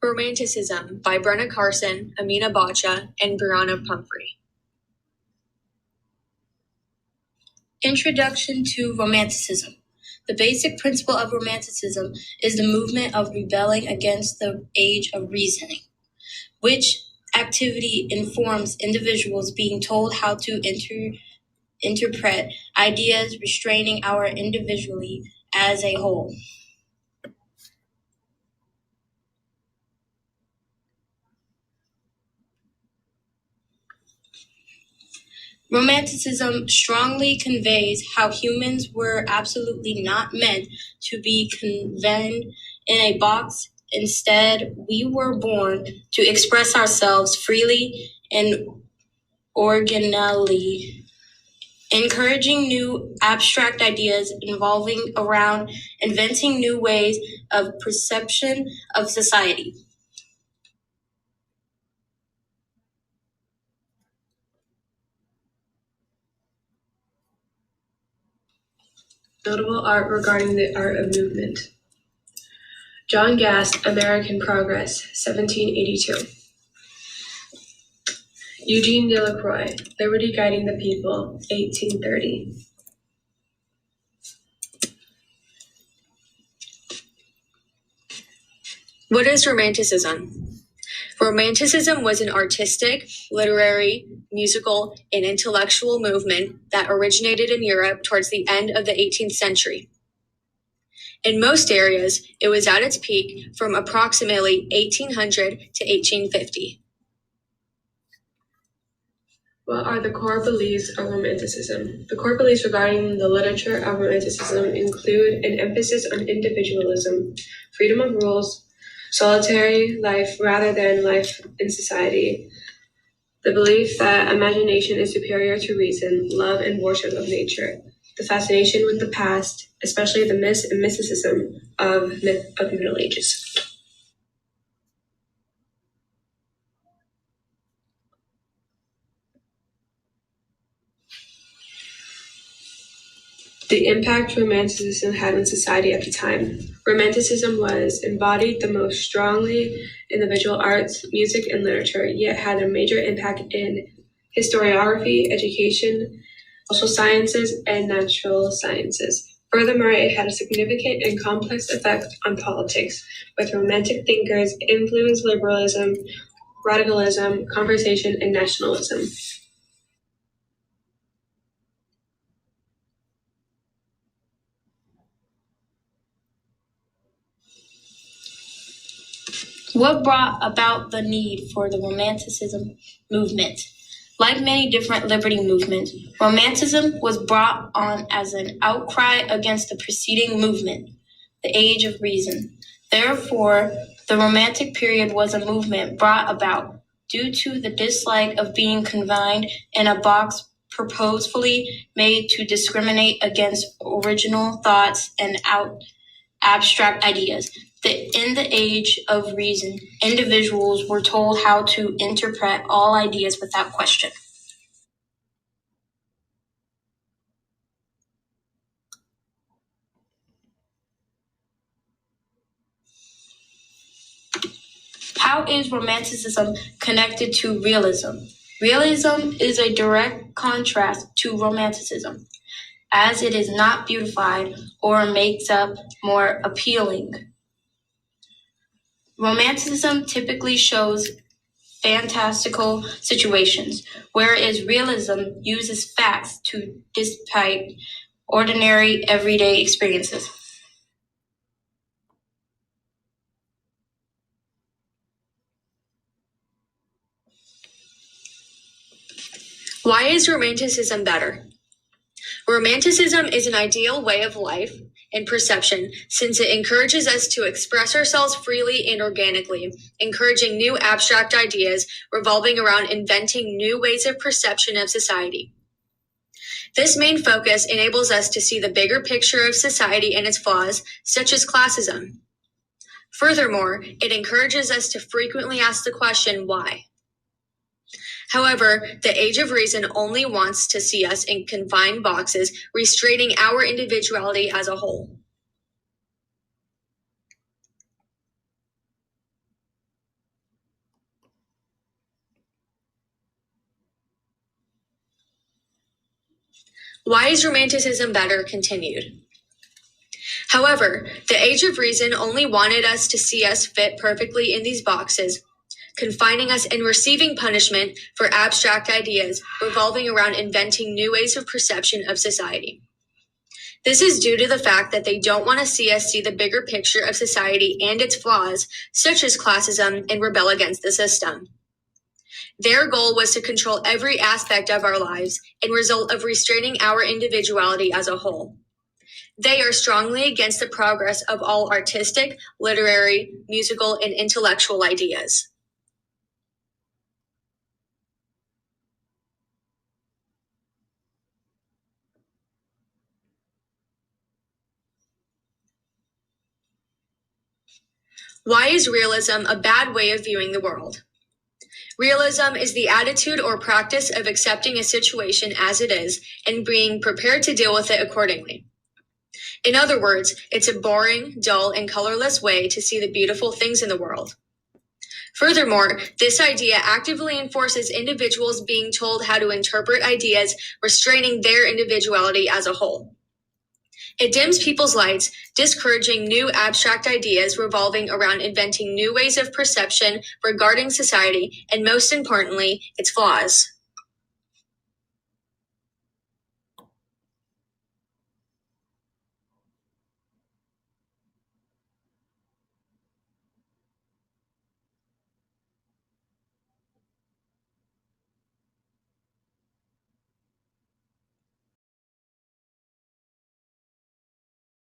Romanticism by Brenna Carson, Amina Batcha, and Brianna Pumphrey. Introduction to Romanticism. The basic principle of Romanticism is the movement of rebelling against the age of reasoning, which activity informs individuals being told how to interpret ideas, restraining our individuality as a whole. Romanticism strongly conveys how humans were absolutely not meant to be confined in a box. Instead, we were born to express ourselves freely and originally, encouraging new abstract ideas involving around inventing new ways of perception of society. Notable art regarding the art of movement. John Gast, American Progress, 1782. Eugene Delacroix, Liberty Guiding the People, 1830. What is Romanticism? Romanticism was an artistic, literary, musical, and intellectual movement that originated in Europe towards the end of the 18th century. In most areas, it was at its peak from approximately 1800 to 1850. What are the core beliefs of Romanticism? The core beliefs regarding the literature of Romanticism include an emphasis on individualism, freedom of rules, solitary life rather than life in society, the belief that imagination is superior to reason, love and worship of nature, the fascination with the past, especially the myths and mysticism of the Middle Ages. The impact Romanticism had on society at the time. Romanticism was embodied the most strongly in the visual arts, music, and literature, yet had a major impact in historiography, education, social sciences, and natural sciences. Furthermore, it had a significant and complex effect on politics, with Romantic thinkers influenced liberalism, radicalism, conversation, and nationalism. What brought about the need for the Romanticism movement? Like many different liberty movements, Romanticism was brought on as an outcry against the preceding movement, the Age of Reason. Therefore, the Romantic period was a movement brought about due to the dislike of being confined in a box purposefully made to discriminate against original thoughts and abstract ideas. In the Age of Reason, individuals were told how to interpret all ideas without question. How is Romanticism connected to realism? Realism is a direct contrast to Romanticism, as it is not beautified or makes up more appealing. Romanticism typically shows fantastical situations, whereas realism uses facts to depict ordinary, everyday experiences. Why is Romanticism better? Romanticism is an ideal way of life and perception since it encourages us to express ourselves freely and organically, encouraging new abstract ideas revolving around inventing new ways of perception of society. This main focus enables us to see the bigger picture of society and its flaws, such as classism. Furthermore, it encourages us to frequently ask the question, why? However, the Age of Reason only wants to see us in confined boxes, restraining our individuality as a whole. Why is Romanticism better? Continued. However, the Age of Reason only wanted us to see us fit perfectly in these boxes, confining us and receiving punishment for abstract ideas revolving around inventing new ways of perception of society. This is due to the fact that they don't want to see us see the bigger picture of society and its flaws, such as classism, and rebel against the system. Their goal was to control every aspect of our lives and result of restraining our individuality as a whole. They are strongly against the progress of all artistic, literary, musical, and intellectual ideas. Why is realism a bad way of viewing the world? Realism is the attitude or practice of accepting a situation as it is and being prepared to deal with it accordingly. In other words, it's a boring, dull, and colorless way to see the beautiful things in the world. Furthermore, this idea actively enforces individuals being told how to interpret ideas, restraining their individuality as a whole. It dims people's lights, discouraging new abstract ideas revolving around inventing new ways of perception regarding society, and most importantly, its flaws.